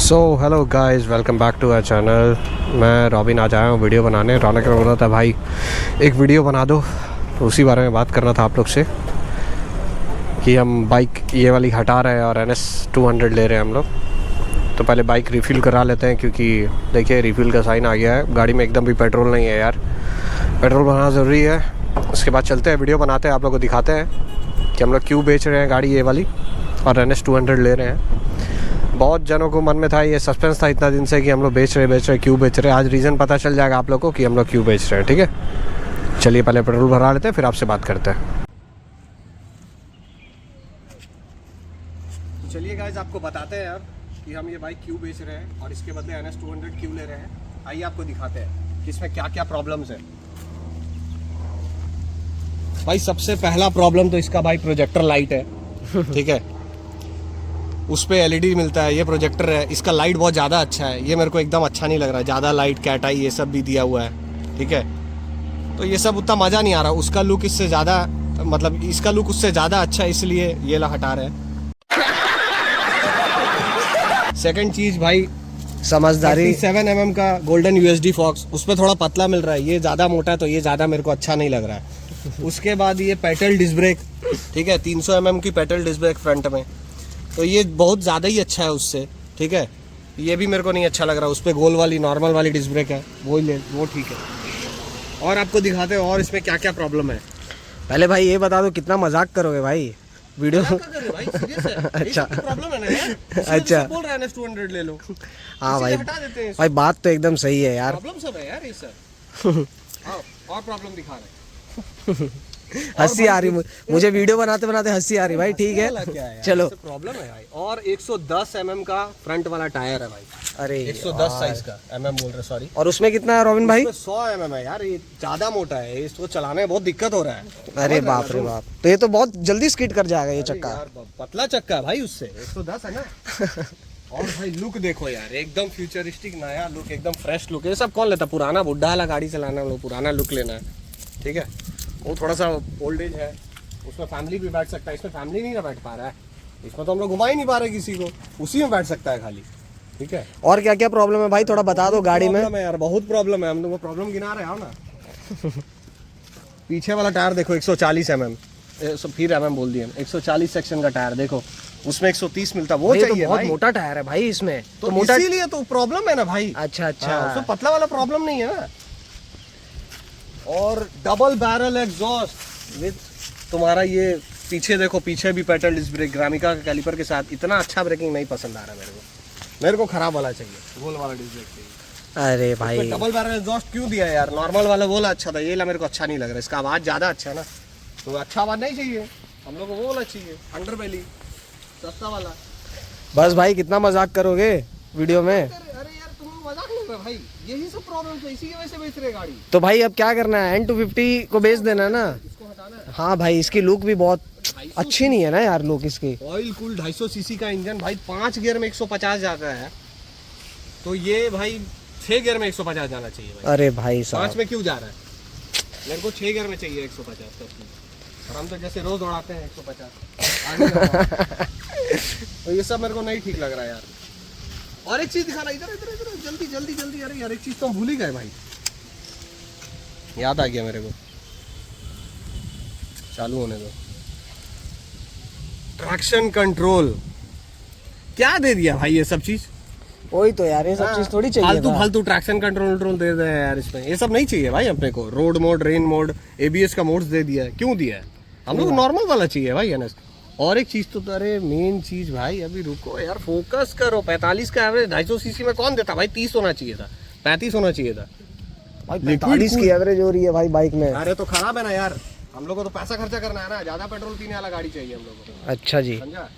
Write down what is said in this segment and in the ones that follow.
So hello guys, welcome back to our channel. मैं Robin आज आया हूँ वीडियो बनाने। रौनक ने बोला था भाई एक वीडियो बना दो, तो उसी बारे में बात करना था आप लोग से कि हम बाइक ये वाली हटा रहे हैं और NS 200 ले रहे हैं हम लोग। तो पहले बाइक रिफ़िल करा लेते हैं, क्योंकि देखिए रिफ़िल का साइन आ गया है। गाड़ी में एकदम भी पेट्रोल नहीं है यार, पेट्रोल भरना ज़रूरी है। उसके बाद चलते हैं, वीडियो बनाते हैं, आप लोग को दिखाते हैं कि हम लोग क्यों बेच रहे हैं गाड़ी ये वाली और NS 200 ले रहे हैं। बहुत जनों को मन में था, ये सस्पेंस था इतना दिन से कि हम लोग बेच रहे क्यों बेच रहे हैं। आज रीज़न पता चल जाएगा आप लोग को कि हम लोग क्यों बेच रहे हैं। ठीक है, चलिए पहले पेट्रोल भरा लेते हैं, फिर आपसे बात करते हैं। तो चलिए गाइस, आपको बताते हैं यार कि हम ये बाइक क्यों बेच रहे हैं और इसके बदले NS 200 क्यों ले रहे हैं। आइए आपको दिखाते हैं कि इसमें क्या क्या प्रॉब्लम्स है। भाई सबसे पहला प्रॉब्लम तो इसका भाई प्रोजेक्टर लाइट है। ठीक है, उस पर LED मिलता है, ये प्रोजेक्टर है, इसका लाइट बहुत ज़्यादा अच्छा है। ये मेरे को एकदम अच्छा नहीं लग रहा है, ज़्यादा लाइट कैट आई ये सब भी दिया हुआ है। ठीक है, तो ये सब उतना मज़ा नहीं आ रहा। उसका लुक इससे ज़्यादा, मतलब इसका लुक उससे ज़्यादा अच्छा है, इसलिए ये ला हटा रहे हैं। सेकंड चीज़ भाई, समझदारी 7 mm का गोल्डन USD फॉक्स, उस पर थोड़ा पतला मिल रहा है, ये ज़्यादा मोटा है तो ये ज़्यादा मेरे को अच्छा नहीं लग रहा है। उसके बाद ये पेडल डिस्क ब्रेक, ठीक है, 300 mm की पेडल डिस्क ब्रेक फ्रंट में, तो ये बहुत ज़्यादा ही अच्छा है उससे। ठीक है, ये भी मेरे को नहीं अच्छा लग रहा। उस पर गोल वाली नॉर्मल वाली डिस्क ब्रेक है, वो ही ले, वो ठीक है। और आपको दिखाते हैं और इसमें क्या क्या प्रॉब्लम है। पहले भाई ये बता दो कितना मजाक करोगे भाई वीडियो। भाई सीरियस है, अच्छा प्रॉब्लम है ना यार। अच्छा बोल रहा है NS 200 ले लो। हाँ भाई, हटा देते हैं, भाई बात तो एकदम सही है यार। प्रॉब्लम सब है यार ये सर। और प्रॉब्लम दिखा रहे। हंसी आ रही मुझे वीडियो बनाते बनाते हंसी आ रही भाई। ठीक है चलो, प्रॉब्लम है भाई। और 110 mm का फ्रंट वाला टायर है भाई। अरे 110 साइज का, mm बोल रहे सॉरी। और उसमें कितना है रॉबिन भाई? 100 mm है यार, ये ज्यादा मोटा है, इसको चलाने में बहुत दिक्कत हो रहा है। अरे बाप रे बाप, तो ये तो बहुत जल्दी स्किड कर जाएगा ये चक्का। यार पतला चक्का है भाई उससे, 110 है ना। और भाई लुक देखो यार, एकदम फ्यूचरिस्टिक नया लुक, एकदम फ्रेश लुक। ये सब कौन लेता, पुराना बुढ़ा वाला गाड़ी चलाना, हम लोग पुराना लुक लेना है। ठीक है, वो थोड़ा सा ओल्ड एज है, उसमें फैमिली भी बैठ सकता है, इसमें फैमिली नहीं ना बैठ पा रहा है। इसमें तो हम लोग घुमा ही नहीं पा रहे किसी को, उसी में बैठ सकता है खाली। ठीक है, और क्या क्या प्रॉब्लम है भाई, थोड़ा बता दो गाड़ी में। है यार, बहुत प्रॉब्लम है, हम लोग को प्रॉब्लम गिना रहे हो ना। पीछे वाला टायर देखो 140 mm, फिर mm बोल दिए, 140 सेक्शन का टायर देखो, उसमें 130 मिलता, वो चाहिए। तो बहुत भाई मोटा टायर है भाई इसमें, तो मोटा इसीलिए तो प्रॉब्लम है ना भाई। अच्छा अच्छा, उसमें पतला वाला प्रॉब्लम नहीं है ना। और डबल बैरल एग्जॉस्ट विद तुम्हारा ये पीछे देखो, पीछे भी पेडल डिस्क ब्रेक ग्रामिका के कैलिपर के साथ। इतना अच्छा ब्रेकिंग नहीं पसंद आ रहा मेरे को खराब वाला चाहिए, गोल वाला डिस्क ब्रेक चाहिए। अरे भाई डबल बैरल एग्जॉस्ट क्यों दिया यार, नॉर्मल वाला वो अच्छा था, ये ला मेरे को अच्छा नहीं लग रहा। इसका आवाज़ ज़्यादा अच्छा है ना, तो अच्छा आवाज़ नहीं चाहिए हम लोग को, वो वाला चाहिए अंडर बेली सस्ता वाला। बस भाई कितना मजाक करोगे वीडियो में। अरे यार तुम मजाक नहीं कर भाई, यही सब प्रॉब्लम है, इसी की वजह से बेच रहे गाड़ी। तो भाई अब क्या करना है, N250 को बेच देना है ना। इसको हटाना है। हाँ भाई, इसकी लुक भी बहुत अच्छी नहीं है ना यार, लुक इसकी। ऑयल कूल 250 सीसी का इंजन भाई, 5 गियर में 150 जाता है, तो ये भाई 6 गियर में 150 जाना चाहिए भाई। अरे भाई 5 साहब, में क्यों जा रहा है, मेरे को 6 गियर में चाहिए 150 तक। और हम तो जैसे रोज दौड़ाते हैं 150 तो ये सब मेरे को नहीं ठीक लग रहा है यार। और एक चीज दिखाना, इधर इधर इधर, जल्दी जल्दी जल्दी। अरे यार एक चीज तो हम भूल ही गए भाई, याद आ गया मेरे को, चालू होने दो। ट्रैक्शन कंट्रोल क्या दे दिया भाई ये सब चीज। वही तो यार, ये सब चीज थोड़ी चाहिए था। फालतू ट्रैक्शन कंट्रोल दे दे यार, इसमें ये सब नहीं चाहिए भाई अपने को। Road mode, rain mode, ABS का मोड्स दे दिया है, क्यों दिया है, हम लोग नॉर्मल वाला चाहिए भाई NS। और एक चीज तो अरे मेन चीज भाई, अभी रुको यार, फोकस करो। 45 का एवरेज 250 सीसी में कौन देता भाई, 30 होना चाहिए था, 35 होना चाहिए था भाई। 45 की एवरेज हो रही है भाई बाइक में। अरे तो खराब है ना यार, हम लोग को तो पैसा खर्चा करना है ना, ज्यादा पेट्रोल पीने वाला गाड़ी चाहिए हम लोग को। अच्छा जी, समझा,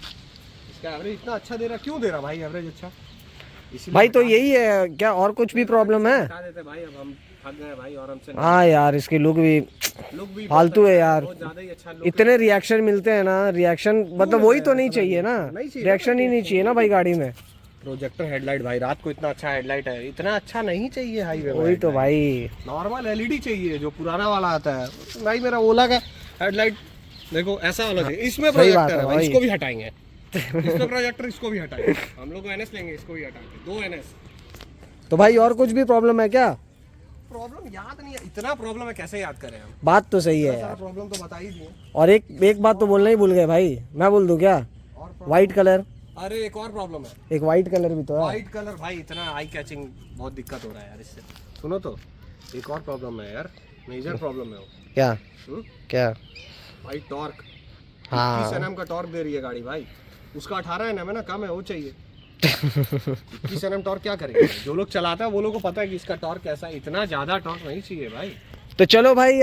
इसका एवरेज इतना अच्छा दे रहा, क्यों दे रहा भाई एवरेज अच्छा। भाई तो यही है क्या, और कुछ भी प्रॉब्लम है? बता देते भाई, अब हम थक गए भाई, और हमसे हाँ यार, इसकी लुक भी फालतू है यार। ज्यादा ही अच्छा इतने रिएक्शन मिलते हैं ना, रिएक्शन मतलब वही तो नहीं चाहिए ना, रिएक्शन ही नहीं चाहिए ना भाई गाड़ी में। प्रोजेक्टर हेडलाइट भाई, रात को इतना अच्छा हेडलाइट है, इतना अच्छा नहीं चाहिए हाईवे में। वही तो भाई, नॉर्मल LED चाहिए जो पुराना वाला आता है भाई। मेरा ओला का हेडलाइट देखो ऐसा वाला चाहिए, इसमें प्रोजेक्टर है भाई, इसको भी हटाएंगे। प्रोजेक्टर। इस पे प्रोजेक्टर, इसको भी हटाएंगे हम लोग को, एनएस लेंगे, इसको भी हटा के 2 एनएस। तो भाई और कुछ भी प्रॉब्लम है क्या? प्रॉब्लम याद नहीं है, इतना प्रॉब्लम है कैसे याद करें हम? बात तो सही है सारा यार। प्रॉब्लम तो बता ही दिए। और एक बात तो बोलना ही भूल गए भाई, मैं बोल दूं क्या? White colour. अरे एक और प्रॉब्लम है, एक वाइट कलर भी तो है। व्हाइट कलर भाई, इतना आई कैचिंग, बहुत दिक्कत हो रहा है यार इससे। सुनो तो, एक और प्रॉब्लम है यार, मेजर प्रॉब्लम है वो। क्या? हम्म? क्या? भाई टॉर्क, हाँ 21 एनएम का टॉर्क दे रही है गाड़ी भाई, उसका 18 एनएम है ना, कम है, वो चाहिए। 21 एनएम टॉर्क क्या करेंगे? जो लोग चलाता है वो लोग को पता है कि इसका टॉर्क कैसा है, इतना ज्यादा टॉर्क नहीं चाहिए भाई। तो चलो भाई,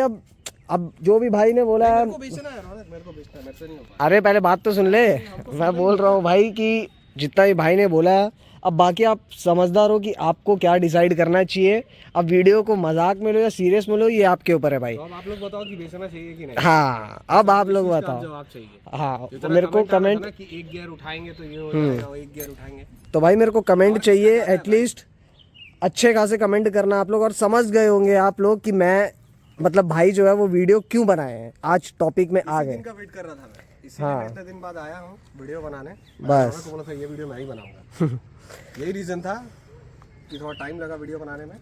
अब जो भी भाई ने बोला है, मेरे को बेचना है रौनक, मेरे को बेचना है, मेरे से नहीं हो पाएगा। अरे पहले बात तो सुन ले। मैं बोल रहा हूँ भाई कि जितना भी भाई ने बोला है, अब बाकी आप समझदार हो कि आपको क्या डिसाइड करना चाहिए। अब वीडियो को मजाक में लो या सीरियस में लो, ये आपके ऊपर है भाई। तो अब आप लोग बताओ कि बेचना चाहिए कि नहीं। हाँ अब आप लोग इसका बताओ। जवाब चाहिए। हाँ जितना मेरे को comment आना था कमेंट, ना कि एक गियर उठाएंगे तो ये हो जाएगा, और एक गियर उठाएंगे। तो भाई मेरे को कमेंट चाहिए एटलीस्ट, अच्छे खासे कमेंट करना आप लोग। और समझ गए होंगे आप लोग कि मैं मतलब भाई जो है वो वीडियो क्यों बनाए हैं, आज टॉपिक में आ गए। इनका वेट कर रहा था मैं, इसीलिए हाँ। मैं इतने दिन बाद आया हूँ वीडियो बनाने। बस। तो बोला था ये वीडियो मैं ही बनाऊंगा। यही रीजन था कि थोड़ा टाइम लगा वीडियो बनाने में,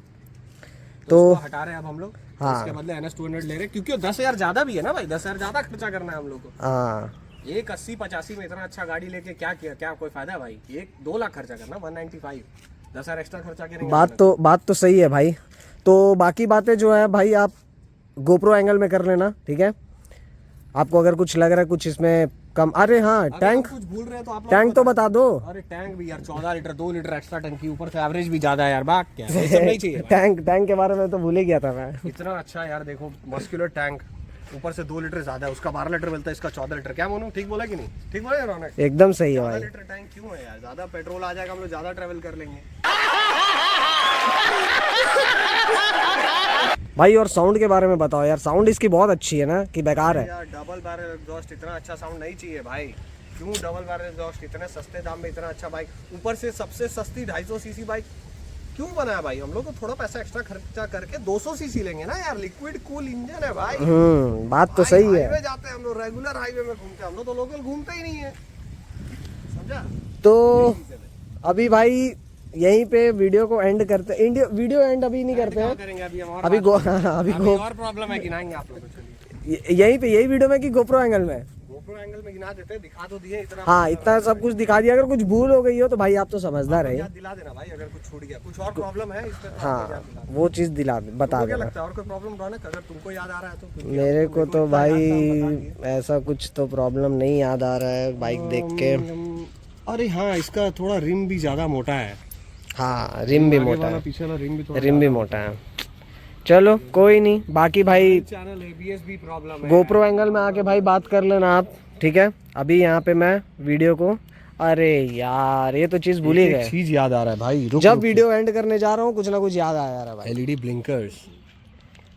तो इसको हटा रहे हैं अब हम लोग। हाँ। इसके बदले NS 200 ले रहे हैं, क्योंकि 10,000 ज्यादा भी है ना भाई, 10,000 ज्यादा खर्चा करना है हम लोग को। हाँ एक 80-85 में इतना अच्छा गाड़ी लेके क्या किया, क्या कोई फायदा है भाई? 1-2 लाख खर्चा करना, 195, 10,000 एक्स्ट्रा खर्चा करेंगे। बात तो सही है भाई। तो बाकी बातें जो है भाई आप गोप्रो एंगल में कर लेना, ठीक है? आपको अगर कुछ लग रहा है कुछ इसमें कम, अरे हाँ टैंक, कुछ भूल रहे हैं तो आप लोग टैंक तो बता दो। अरे टैंक भी यार 14 लीटर, 2 लीटर एक्स्ट्रा टंकी, ऊपर से एवरेज भी ज्यादा है यार, बात क्या है? ये सब नहीं चाहिए भाई। टैंक के बारे में तो भूल ही गया था मैं। इतना अच्छा यार, देखो मस्कुलर टैंक, ऊपर से 2 लीटर ज्यादा है, उसका 12 लीटर मिलता है, इसका 14 लीटर। क्या बोलूं, ठीक बोला कि नहीं? ठीक बोला रौनक? एकदम सही है 14 भाई। लीटर टैंक क्यों है यार? ज्यादा पेट्रोल आ जाएगा, हम लोग ज्यादा ट्रेवल कर लेंगे भाई और साउंड के बारे में बताओ यार, साउंड इसकी बहुत अच्छी है ना कि बेकार है? यार डबल बैरल एग्जॉस्ट, इतना अच्छा साउंड नहीं चाहिए भाई। क्यों डबल बैरल एग्जॉस्ट, इतने सस्ते दाम में इतना अच्छा बाइक, ऊपर से सबसे सस्ती 250 सीसी बाइक क्यों बनाया भाई? हम लोग को थोड़ा पैसा एक्स्ट्रा खर्चा करके 200 सीसी लेंगे ना यार, लिक्विड कूल इंजन है भाई। बात तो सही है। हाईवे जाते हैं हम लोग, रेगुलर हाईवे में घूमते हैं हम लोग, तो लोकल घूमते ही नहीं है, समझा? तो अभी भाई यहीं पे वीडियो को एंड करते, वीडियो एंड अभी नहीं करते हैं। करेंगे अभी हम और अभी और प्रॉब्लम है, गिनाएंगे आप लोग को। चलिए यही वीडियो में कि गोप्रो एंगल में? गोप्रो एंगल में गिना देते हैं, दिखा तो दिए इतना। हाँ इतना सब कुछ दिखा दिया। अगर कुछ भूल हो गई हो तो भाई आप तो समझदार है। याद दिला देना भाई, अगर कुछ छूट गया, कुछ और प्रॉब्लम है इसमें तो हाँ आपको याद दिला देना। वो चीज़ बता तुमको क्या देना। लगता है और कोई प्रॉब्लम रौनक, अगर तुमको याद आ रहा है तो? क्योंकि मेरे आपको को तो इतना याद था, भाई बता दिए। ऐसा कुछ तो प्रॉब्लम नहीं याद आ रहा है बाइक देख के। अरे हाँ, इसका थोड़ा रिम भी ज्यादा मोटा है। हाँ रिम भी मोटा है, पीछे वाला रिम भी थोड़ा रिम भी मोटा है। चलो कोई नहीं, बाकी भाई चैनल ABS भी प्रॉब्लम है। गोप्रो एंगल में आके भाई बात कर लेना आप, ठीक है? अभी यहाँ पे मैं वीडियो को, अरे यार ये तो चीज़ भूल ही गए। चीज याद आ रहा है भाई, जब वीडियो एंड करने जा रहा हूँ कुछ ना कुछ याद आ जा रहा है भाई। LED ब्लिंकर्स,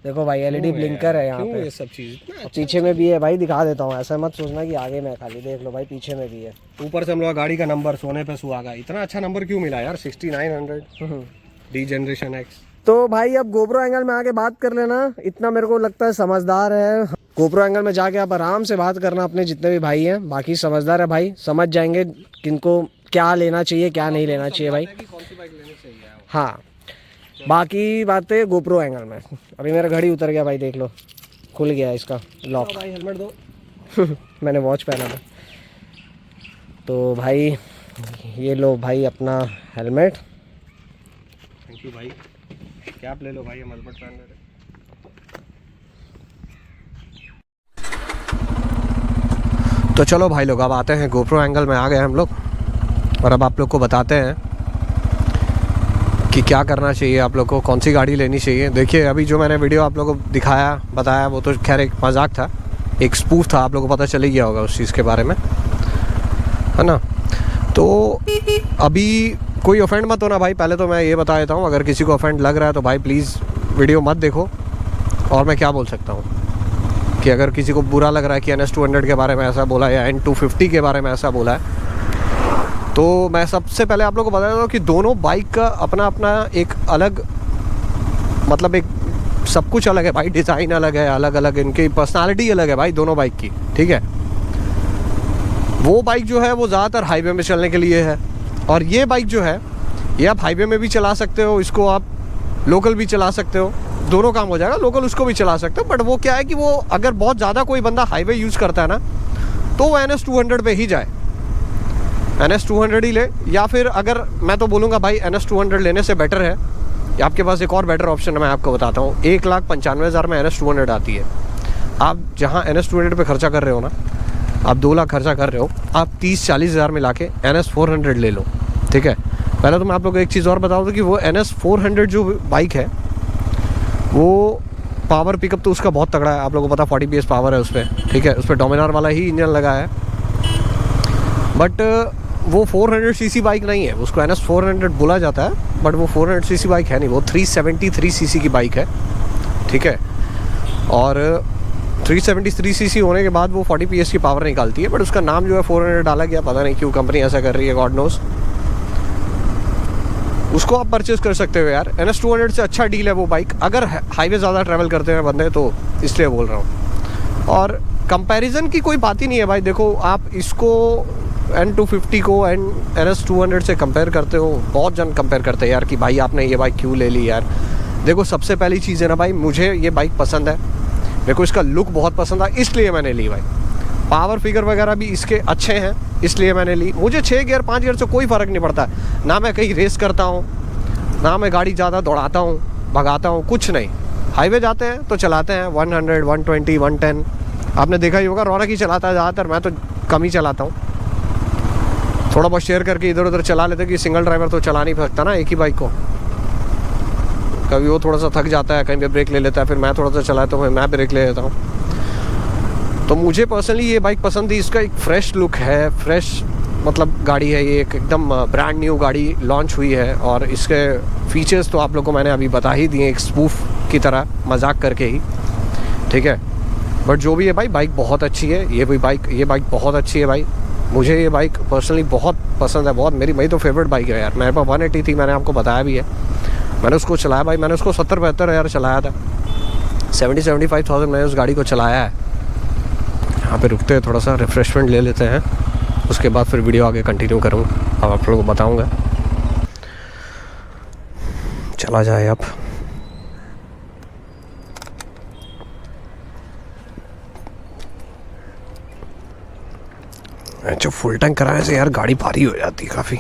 देखो भाई LED ब्लिंकर है यहाँ पे, ये सब चीज। और पीछे में भी है भाई, दिखा देता हूँ, ऐसा मत सोचना कि आगे में खाली, देख लो भाई पीछे में भी है। ऊपर से हम लोग गाड़ी का नंबर सोने पे सुहागा, इतना अच्छा नंबर क्यों मिला यार? 6900 D जनरेशन X। तो भाई अब गोप्रो एंगल में आके बात कर लेना, इतना मेरे को लगता है समझदार है। गोप्रो एंगल में जाके आप आराम से बात करना अपने जितने भी भाई हैं, बाकी समझदार है भाई, समझ जाएंगे किनको क्या लेना चाहिए क्या नहीं लेना चाहिए भाई। कौन सी बाइक लेनी चाहिए? हाँ बाकी बातें गोप्रो एंगल में। अभी मेरा घड़ी उतर गया भाई, देख लो खुल गया इसका लॉक। भाई हेलमेट दो। मैंने वॉच पहना था। तो भाई ये लो भाई अपना हेलमेट। थैंक यू भाई। कैप ले लो भाई, हम हेलमेट पहन ले रहे। तो चलो भाई लोग, अब आते हैं गोप्रो एंगल में आ गए हम लोग, और अब आप लोग को बताते हैं कि क्या करना चाहिए आप लोग को, कौन सी गाड़ी लेनी चाहिए। देखिए अभी जो मैंने वीडियो आप लोगों को दिखाया बताया वो तो खैर एक मजाक था, एक स्पूफ था, आप लोगों को पता चल ही गया होगा उस चीज़ के बारे में, है ना? तो अभी कोई ऑफेंड मत होना भाई, पहले तो मैं ये बता देता हूँ, अगर किसी को ऑफेंड लग रहा है तो भाई प्लीज़ वीडियो मत देखो। और मैं क्या बोल सकता हूँ कि अगर किसी को बुरा लग रहा है कि NS 200 के बारे में ऐसा बोला या N250 के बारे में ऐसा बोला है, तो मैं सबसे पहले आप लोगों को बता देता हूँ कि दोनों बाइक का अपना अपना एक अलग, मतलब एक सब कुछ अलग है भाई, डिज़ाइन अलग है, अलग अलग इनकी पर्सनालिटी अलग है भाई दोनों बाइक की, ठीक है? वो बाइक जो है वो ज़्यादातर हाईवे में चलने के लिए है, और ये बाइक जो है ये आप हाईवे में भी चला सकते हो, इसको आप लोकल भी चला सकते हो, दोनों काम हो जाएगा। लोकल उसको भी चला सकते हो, बट वो क्या है कि वो अगर बहुत ज़्यादा कोई बंदा हाईवे यूज़ करता है ना तो वो NS200 पे ही जाए, NS200 ही ले। या फिर अगर मैं तो बोलूँगा भाई NS200 लेने से बेटर है, आपके पास एक और बेटर ऑप्शन है, मैं आपको बताता हूँ। 1,95,000 में NS200 आती है। आप जहाँ NS200 पे खर्चा कर रहे हो ना, आप 2 लाख खर्चा कर रहे हो, आप 30-40 हज़ार मिला के NS400 ले लो, ठीक है। पहले तो मैं आप लोगों को एक चीज़ और बता दूँ कि वो NS400 जो बाइक है वो पावर पिकअप तो उसका बहुत तगड़ा है, आप लोगों को पता 40 PS पावर है उस पर, ठीक है। उस पर डोमिनार वाला ही इंजन लगा है, बट वो 400 सीसी बाइक नहीं है, उसको NS400 बोला जाता है, बट वो 400 सीसी बाइक है नहीं, वो 373 सीसी की बाइक है, ठीक है। और 373 सीसी होने के बाद वो 40 PS की पावर निकालती है, बट उसका नाम जो है 400 डाला गया, पता नहीं क्यों कंपनी ऐसा कर रही है, गॉड नोस। उसको आप परचेज़ कर सकते हो यार, NS200 से अच्छा डील है वो बाइक, अगर हाईवे ज़्यादा ट्रैवल करते हैं बंदे तो, इसलिए बोल रहा हूँ। और कंपैरिजन की कोई बात ही नहीं है भाई। देखो आप इसको N250 को NS200 से कंपेयर करते हो, बहुत जन कंपेयर करते हैं यार कि भाई आपने ये बाइक क्यों ले ली यार। देखो सबसे पहली चीज़ है ना भाई, मुझे ये बाइक पसंद है, मेरे को इसका लुक बहुत पसंद है, इसलिए मैंने ली भाई। पावर फिगर वगैरह भी इसके अच्छे हैं, इसलिए मैंने ली। मुझे 6 गियर 5 गियर से कोई फ़र्क नहीं पड़ता, ना मैं कहीं रेस करता हूँ, ना मैं गाड़ी ज़्यादा दौड़ाता हूँ, भगाता हूँ, कुछ नहीं। हाईवे जाते हैं तो चलाते हैं 100, 120, 110। आपने देखा ही होगा, रौनक ही चलाता है ज़्यादातर, मैं तो कम ही चलाता हूँ। थोड़ा बहुत शेयर करके इधर उधर चला लेते कि सिंगल ड्राइवर तो चला नहीं सकता ना एक ही बाइक को। कभी वो थोड़ा सा थक जाता है, कहीं पे ब्रेक ले लेता है, फिर मैं थोड़ा सा चलाता हूँ, मैं ब्रेक ले लेता हूँ। तो मुझे पर्सनली ये बाइक पसंद थी, इसका एक फ्रेश लुक है, फ्रेश मतलब गाड़ी है ये, एकदम ब्रांड न्यू गाड़ी लॉन्च हुई है। और इसके फीचर्स तो आप लोगों को मैंने अभी बता ही दिए, एक स्पूफ की तरह मजाक करके ही, ठीक है। बट जो भी है भाई, बाइक बहुत अच्छी है, ये बाइक बहुत अच्छी है भाई। मुझे ये बाइक पर्सनली बहुत पसंद है, बहुत मेरी तो फेवरेट बाइक है यार। मेरे पास 180 थी, मैंने आपको बताया भी है, मैंने उसको चलाया भाई, मैंने उसको 70-72 हज़ार चलाया था, 70-75,000 मैंने उस गाड़ी को चलाया है। यहाँ पे रुकते हैं, थोड़ा सा रिफ़्रेशमेंट ले लेते हैं, उसके बाद फिर वीडियो आगे कंटिन्यू करूँगा, अब आप लोगों को बताऊँगा। चला जाए अब। अच्छा, फुल टैंक कराने से यार गाड़ी भारी हो जाती है काफ़ी।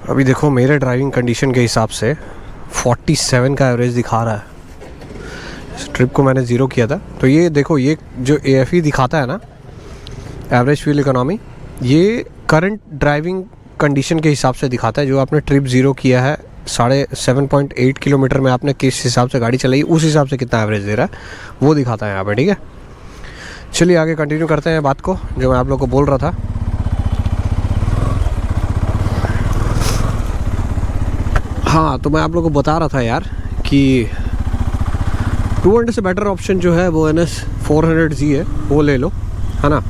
अभी देखो मेरे ड्राइविंग कंडीशन के हिसाब से 47 का एवरेज दिखा रहा है। इस ट्रिप को मैंने 0 किया था, तो ये देखो, ये जो AFE दिखाता है ना, एवरेज फ्यूल इकोनॉमी, ये करंट ड्राइविंग कंडीशन के हिसाब से दिखाता है। जो आपने ट्रिप 0 किया है, 7.8 किलोमीटर में आपने किस हिसाब से गाड़ी चलाई, उस हिसाब से कितना एवरेज दे रहा है वो दिखाता है यहाँ पे, ठीक है। चलिए आगे कंटिन्यू करते हैं बात को, जो मैं आप लोग को बोल रहा था। हाँ, तो मैं आप लोग को बता रहा था यार कि 200 से बेटर ऑप्शन जो है वो NS400Z है, वो ले लो, है ना।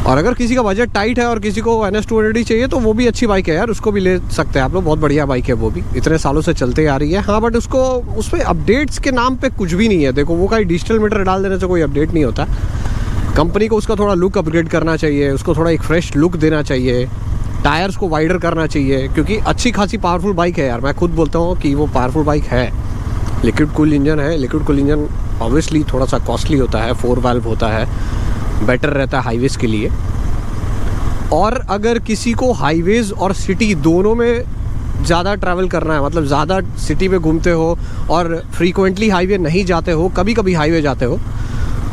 और अगर किसी का बजट टाइट है और किसी को NS200 ही चाहिए तो वो भी अच्छी बाइक है यार, उसको भी ले सकते हैं आप लोग, बहुत बढ़िया बाइक है वो भी, इतने सालों से चलते आ रही है। हाँ, बट उसको उसमें अपडेट्स के नाम पे कुछ भी नहीं है। देखो, वो कहीं डिजिटल मीटर डाल देने से कोई अपडेट नहीं होता। कंपनी को उसका थोड़ा लुक अपग्रेड करना चाहिए, उसको थोड़ा एक फ्रेश लुक देना चाहिए, टायर्स को वाइडर करना चाहिए, क्योंकि अच्छी खासी पावरफुल बाइक है यार। मैं खुद बोलता हूँ कि वो पावरफुल बाइक है। लिक्विड कूल इंजन है, लिक्विड कूल इंजन ऑब्वियसली थोड़ा सा कॉस्टली होता है, 4 वाल्व होता है, बेटर रहता है हाईवेज़ के लिए। और अगर किसी को हाईवेज़ और सिटी दोनों में ज़्यादा ट्रैवल करना है, मतलब ज़्यादा सिटी में घूमते हो और फ्रीक्वेंटली हाईवे नहीं जाते हो, कभी कभी हाईवे जाते हो,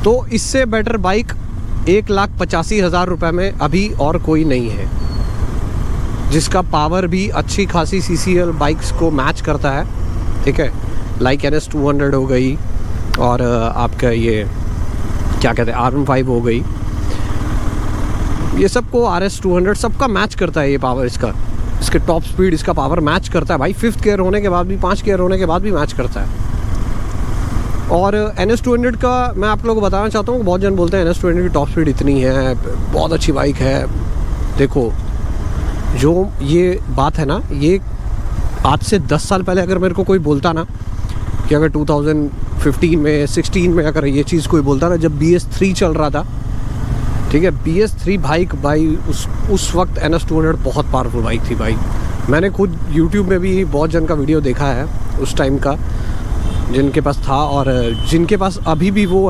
तो इससे बेटर बाइक 1,85,000 रुपये में अभी और कोई नहीं है, जिसका पावर भी अच्छी खासी CCL बाइक्स को मैच करता है, ठीक है। लाइक NS200 हो गई, और आपका ये क्या कहते हैं R15 हो गई, ये सबको RS200 सबका मैच करता है ये पावर, इसके टॉप स्पीड, इसका पावर मैच करता है भाई। 5th गियर होने के बाद भी, 5 गियर होने के बाद भी मैच करता है। और NS200 का मैं आप लोगों को बताना चाहता हूँ, बहुत जन बोलते हैं NS200 की टॉप स्पीड इतनी है, बहुत अच्छी बाइक है। देखो, जो ये बात है ना, ये आज से 10 साल पहले अगर मेरे को कोई बोलता ना कि अगर 15 में 16 में अगर ये चीज़ कोई बोलता ना, जब BS3 चल रहा था, ठीक है, BS3 बाइक भाई उस वक्त NS200 बहुत पावरफुल बाइक थी भाई। मैंने खुद YouTube में भी बहुत जन का वीडियो देखा है उस टाइम का, जिनके पास था और जिनके पास अभी भी वो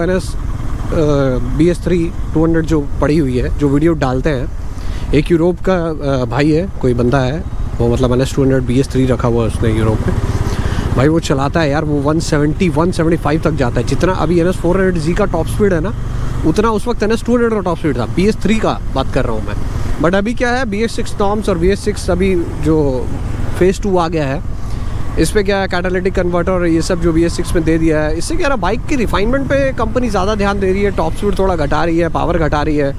BS3 200 जो पड़ी हुई है, जो वीडियो डालते हैं। एक यूरोप का भाई है, कोई बंदा है, वो मतलब NS200 BS3 रखा हुआ है उसने यूरोप में भाई। वो चलाता है यार, वो 170 175 तक जाता है। जितना अभी NS400Z का टॉप स्पीड है ना, उतना उस वक्त NS200 का टॉप स्पीड था। BS3 का बात कर रहा हूँ मैं। बट अभी क्या है, BS6 नॉर्म्स और BS6 अभी जो फेज़ 2 आ गया है, इस पर क्या है, कैटालिटिक कन्वर्टर और ये सब जो BS6 में दे दिया है, इससे क्या है, बाइक की रिफाइनमेंट पे कंपनी ज़्यादा ध्यान दे रही है, टॉप स्पीड थोड़ा घटा रही है, पावर घटा रही है,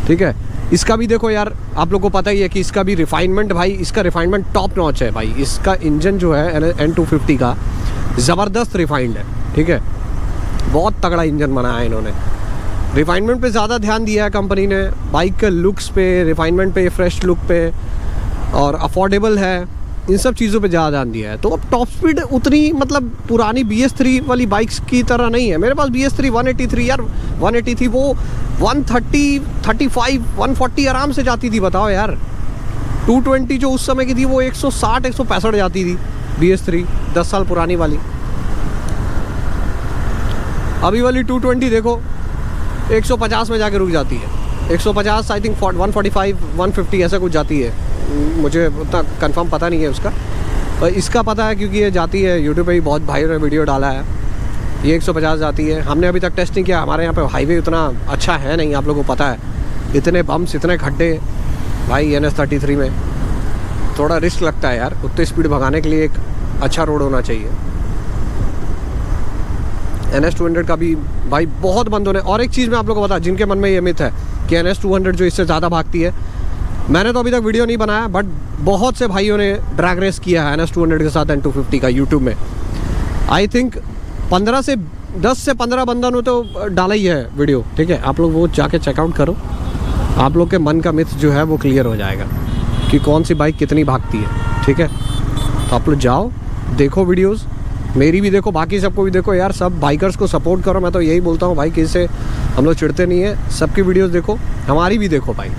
ठीक है। इसका भी देखो यार, आप लोग को पता ही है कि इसका भी रिफाइनमेंट भाई, इसका रिफाइनमेंट टॉप नॉच है भाई। इसका इंजन जो है N250 का ज़बरदस्त रिफाइंड है, ठीक है, बहुत तगड़ा इंजन बनाया है इन्होंने। रिफाइनमेंट पे ज़्यादा ध्यान दिया है कंपनी ने, बाइक के लुक्स पे, रिफाइनमेंट पे, फ्रेश लुक पे, और अफोर्डेबल है, इन सब चीज़ों पे ज़्यादा ध्यान दिया है। तो अब टॉप स्पीड उतनी मतलब पुरानी BS3 वाली बाइक्स की तरह नहीं है। मेरे पास BS3 183 यार, 180 थी, वो 130 35 140 आराम से जाती थी, बताओ यार। 220 जो उस समय की थी, वो 160 165 जाती थी BS3, 10 साल पुरानी वाली। अभी वाली 220 देखो 150 में जाके रुक जाती है, 150 आई थिंक 145 150 ऐसा कुछ जाती है। मुझे उतना कंफर्म पता नहीं है उसका, पर इसका पता है क्योंकि ये जाती है, यूट्यूब पे भी बहुत भाइयों ने वीडियो डाला है। ये 150 जाती है। हमने अभी तक टेस्ट नहीं किया, हमारे यहाँ पे हाईवे उतना अच्छा है नहीं, आप लोगों को पता है, इतने बम्प्स, इतने खड्डे भाई। NS33 में थोड़ा रिस्क लगता है यार, उतनी स्पीड भगाने के लिए एक अच्छा रोड होना चाहिए। NS200 का भी भाई बहुत बंदों ने, और एक चीज़ मैं आप लोगों को बता, जिनके मन में ये मिथ है कि NS200 जो इससे ज़्यादा भागती है, मैंने तो अभी तक वीडियो नहीं बनाया, बट बहुत से भाइयों ने ड्रैग रेस किया है NS200 के साथ N250 का यूट्यूब में। आई थिंक 10 से 15 बंदों ने तो डाला ही है वीडियो, ठीक है। आप लोग वो जाके चेकआउट करो, आप लोग के मन का मिथ जो है वो क्लियर हो जाएगा कि कौन सी बाइक कितनी भागती है, ठीक है। तो आप लोग जाओ, देखो वीडियोज़, मेरी भी देखो, बाकी सबको भी देखो यार। सब बाइकर्स को सपोर्ट करो, मैं तो यही बोलता हूँ भाई, किसी से हम लोग चिढ़ते नहीं है। सबकी वीडियोस देखो, हमारी भी देखो भाई।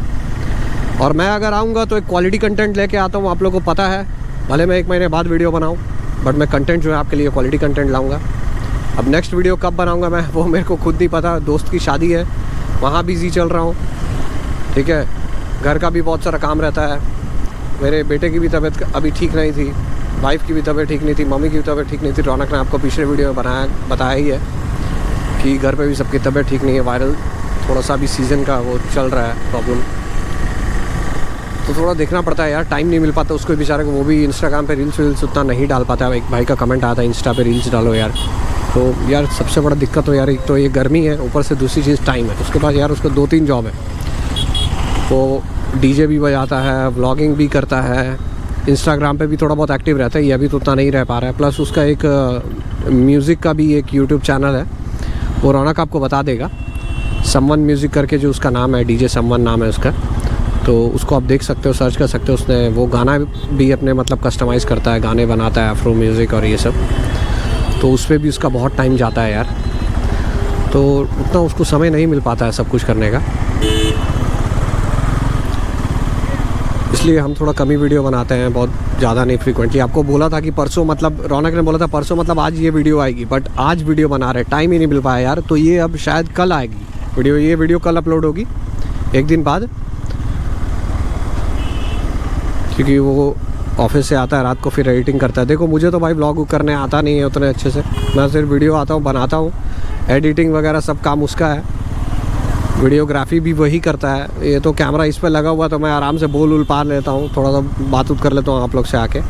और मैं अगर आऊँगा तो एक क्वालिटी कंटेंट लेके आता हूँ, आप लोगों को पता है, भले मैं 1 महीने बाद वीडियो बनाऊँ, बट मैं कंटेंट जो है आपके लिए क्वालिटी कंटेंट लाऊँगा। अब नेक्स्ट वीडियो कब बनाऊँगा मैं, वो मेरे को खुद नहीं पता। दोस्त की शादी है, वहाँ बिज़ी चल रहा हूँ, ठीक है। घर का भी बहुत सारा काम रहता है, मेरे बेटे की भी तबीयत अभी ठीक नहीं थी, वाइफ की भी तबीयत ठीक नहीं थी, मम्मी की भी तबीयत ठीक नहीं थी। रौनक ने आपको पिछले वीडियो में बताया ही है कि घर पे भी सबकी तबीयत ठीक नहीं है, वायरल थोड़ा सा भी सीज़न का वो चल रहा है प्रॉब्लम, तो थोड़ा देखना पड़ता है यार, टाइम नहीं मिल पाता उसको बेचारे को। वो भी इंस्टाग्राम पे रील्स उतना नहीं डाल पाता है। एक भाई का कमेंट आता है, इंस्टा पे रील्स डालो यार। तो यार सबसे बड़ा दिक्कत तो यार, एक तो ये गर्मी है, ऊपर से दूसरी चीज़ टाइम है। उसके बाद यार उसको 2-3 जॉब है, वो DJ भी बजाता है, व्लॉगिंग भी करता है, इंस्टाग्राम पे भी थोड़ा बहुत एक्टिव रहता है, ये अभी तो उतना नहीं रह पा रहा है। प्लस उसका एक म्यूज़िक का भी एक यूट्यूब चैनल है, वो रौनक आपको बता देगा, समवन म्यूज़िक करके जो उसका नाम है, DJ समवन नाम है उसका। तो उसको आप देख सकते हो, सर्च कर सकते हो। उसने वो गाना भी अपने मतलब कस्टमाइज़ करता है, गाने बनाता है, अफ्रो म्यूज़िक और ये सब। तो उस पर भी उसका बहुत टाइम जाता है यार, तो उतना उसको समय नहीं मिल पाता है सब कुछ करने का, इसलिए हम थोड़ा कम ही वीडियो बनाते हैं, बहुत ज़्यादा नहीं, फ्रीक्वेंटली। आपको बोला था कि परसों, मतलब रौनक ने बोला था परसों, मतलब आज ये वीडियो आएगी, बट आज वीडियो बना रहे, टाइम ही नहीं मिल पाया यार। तो ये अब शायद कल आएगी वीडियो, ये वीडियो कल अपलोड होगी, 1 दिन बाद, क्योंकि वो ऑफिस से आता है रात को, फिर एडिटिंग करता है। देखो मुझे तो भाई व्लॉग करने आता नहीं है उतने अच्छे से, मैं सिर्फ वीडियो आता हूँ, बनाता हूँ, एडिटिंग वगैरह सब काम उसका है, वीडियोग्राफी भी वही करता है। ये तो कैमरा इस पर लगा हुआ, तो मैं आराम से बोल पार लेता हूँ, थोड़ा सा बात कर लेता हूँ आप लोग से आके।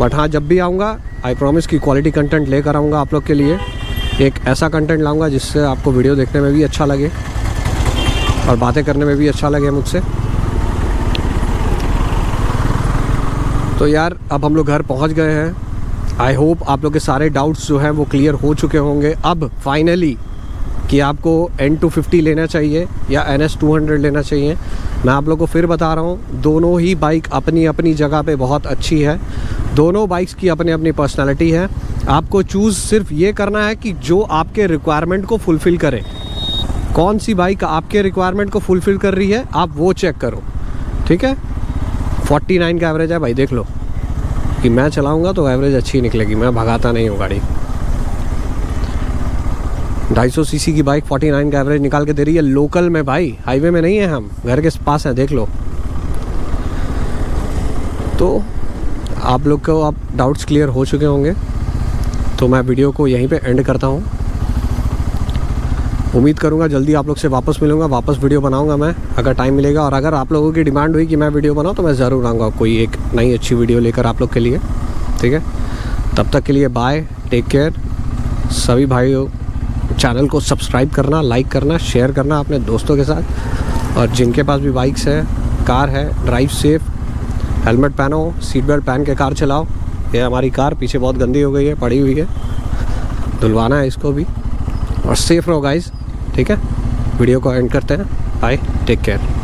बट हाँ, जब भी आऊँगा आई प्रॉमिस कि क्वालिटी कंटेंट लेकर आऊँगा आप लोग के लिए। एक ऐसा कंटेंट लाऊँगा जिससे आपको वीडियो देखने में भी अच्छा लगे और बातें करने में भी अच्छा लगे मुझसे। तो यार अब हम लोग घर पहुँच गए हैं। आई होप आप लोग के सारे डाउट्स जो हैं वो क्लियर हो चुके होंगे अब फाइनली, कि आपको N250 लेना चाहिए या NS200 लेना चाहिए। मैं आप लोगों को फिर बता रहा हूँ, दोनों ही बाइक अपनी अपनी जगह पे बहुत अच्छी है, दोनों बाइक्स की अपनी अपनी पर्सनालिटी है। आपको चूज़ सिर्फ ये करना है कि जो आपके रिक्वायरमेंट को फुलफ़िल करे। कौन सी बाइक आपके रिक्वायरमेंट को फुलफ़िल कर रही है आप वो चेक करो, ठीक है। 49 का एवरेज है भाई, देख लो कि मैं चलाऊंगा तो एवरेज अच्छी निकलेगी, मैं भगाता नहीं हूँ गाड़ी। 250 सीसी की बाइक 49 का एवरेज निकाल के दे रही है लोकल में भाई, हाईवे में नहीं है, हम घर के पास है, देख लो। तो आप लोग को अब डाउट्स क्लियर हो चुके होंगे, तो मैं वीडियो को यहीं पे एंड करता हूँ। उम्मीद करूँगा जल्दी आप लोग से वापस मिलूँगा, वापस वीडियो बनाऊँगा मैं अगर टाइम मिलेगा, और अगर आप लोगों की डिमांड हुई कि मैं वीडियो बनाऊँ तो मैं ज़रूर आऊँगा कोई एक नई अच्छी वीडियो लेकर आप लोग के लिए, ठीक है। तब तक के लिए बाय, टेक केयर। सभी भाइयों चैनल को सब्सक्राइब करना, लाइक करना, शेयर करना अपने दोस्तों के साथ, और जिनके पास भी बाइक्स है, कार है, ड्राइव सेफ, हेलमेट पहनो, सीट बेल्ट पहन के कार चलाओ। ये हमारी कार पीछे बहुत गंदी हो गई है, पड़ी हुई है, धुलवाना है इसको भी, और सेफ रहो गाइस, ठीक है। वीडियो को एंड करते हैं, बाय, टेक केयर।